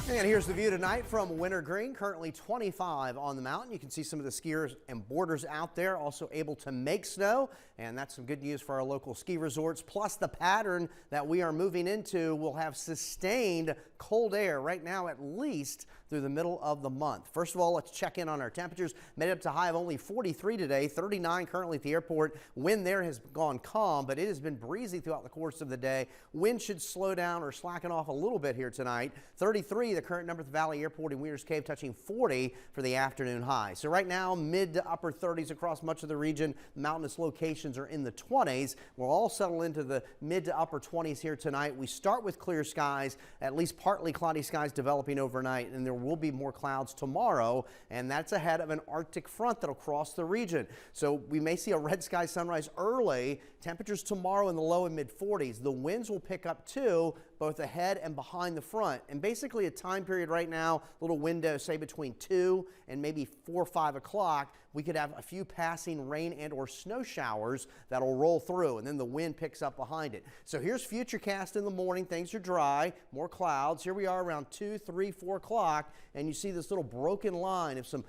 And here's the view tonight from Wintergreen. Currently 25 on the mountain. You can see some of the skiers and boarders out there also able to make snow, and that's some good news for our local ski resorts. Plus, the pattern that we are moving into will have sustained cold air right now, at least through the middle of the month. First of all, let's check in on our temperatures. Made it up to a high of only 43 today, 39 currently at the airport. Wind there has gone calm, but it has been breezy throughout the course of the day. Wind should slow down or slacken off a little bit here tonight. 33 the current number at the Valley Airport in Weir's Cave, touching 40 for the afternoon high. So right now, mid to upper 30s across much of the region. Mountainous locations are in the 20s. We'll all settle into the mid to upper 20s here tonight. We start with clear skies, at least partly cloudy skies developing overnight, and there will be more clouds tomorrow, and that's ahead of an Arctic front that'll cross the region. So we may see a red sky sunrise early. Temperatures tomorrow in the low and mid 40s. The winds will pick up too, both ahead and behind the front, and basically a time period right now, little window, say between 2 and maybe 4 or 5 o'clock, we could have a few passing rain and or snow showers that'll roll through, and then the wind picks up behind it. So here's Futurecast in the morning. Things are dry, more clouds. Here we are around 2, 3, 4 o'clock, and you see this little broken line of some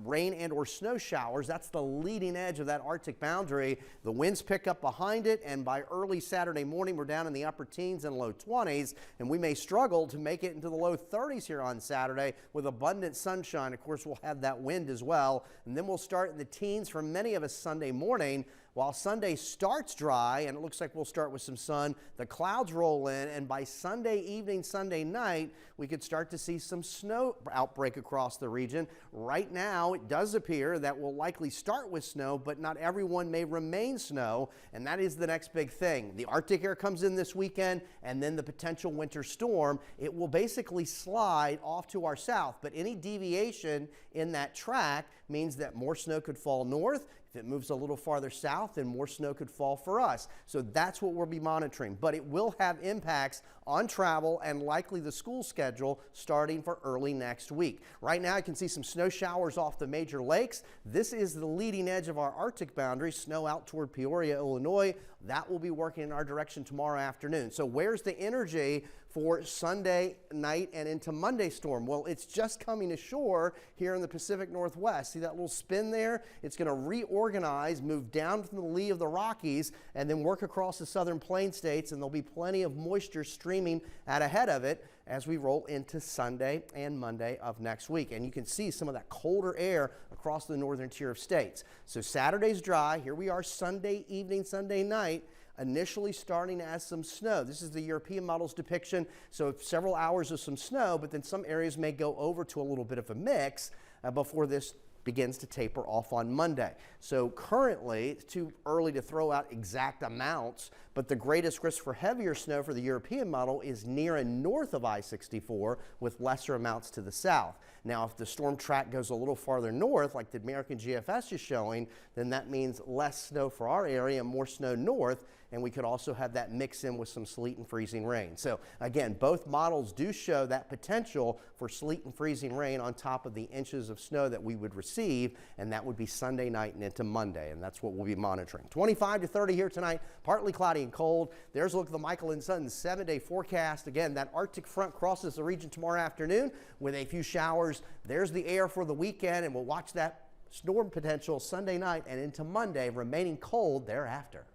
rain and or snow showers. That's the leading edge of that Arctic boundary. The winds pick up behind it, and by early Saturday morning, we're down in the upper teens and low 20s, and we may struggle to make it into the low 30s here on Saturday with abundant sunshine. Of course, we'll have that wind as well, and then we'll start in the teens for many of us Sunday morning. While Sunday starts dry, and it looks like we'll start with some sun, the clouds roll in, and by Sunday evening, Sunday night, we could start to see some snow outbreak across the region. Right now, it does appear that we'll likely start with snow, but not everyone may remain snow, and that is the next big thing. The Arctic air comes in this weekend, and then the potential winter storm. It will basically slide off to our south, but any deviation in that track means that more snow could fall north. If it moves a little farther south, then more snow could fall for us. So that's what we'll be monitoring. But it will have impacts on travel and likely the school schedule starting for early next week. Right now, you can see some snow showers off the major lakes. This is the leading edge of our Arctic boundary, snow out toward Peoria, Illinois. That will be working in our direction tomorrow afternoon. So where's the energy for Sunday night and into Monday storm? Well, it's just coming ashore here in the Pacific Northwest. See that little spin there? It's going to reorganize, move down from the lee of the Rockies, and then work across the southern plain states, and there'll be plenty of moisture streaming out ahead of it as we roll into Sunday and Monday of next week. And you can see some of that colder air across the northern tier of states. So Saturday's dry. Here we are Sunday evening, Sunday night, initially starting as some snow. This is the European model's depiction. So several hours of some snow, but then some areas may go over to a little bit of a mix before this begins to taper off on Monday. So currently, it's too early to throw out exact amounts, but the greatest risk for heavier snow for the European model is near and north of I-64 with lesser amounts to the south. Now, if the storm track goes a little farther north, like the American GFS is showing, then that means less snow for our area and more snow north, and we could also have that mix in with some sleet and freezing rain. So again, both models do show that potential for sleet and freezing rain on top of the inches of snow that we would receive, and that would be Sunday night and into Monday, and that's what we'll be monitoring. 25 to 30 here tonight, partly cloudy and cold. There's a look at the Michael and Son 7-day forecast. Again, that Arctic front crosses the region tomorrow afternoon with a few showers. There's the air for the weekend, and we'll watch that storm potential Sunday night and into Monday, remaining cold thereafter.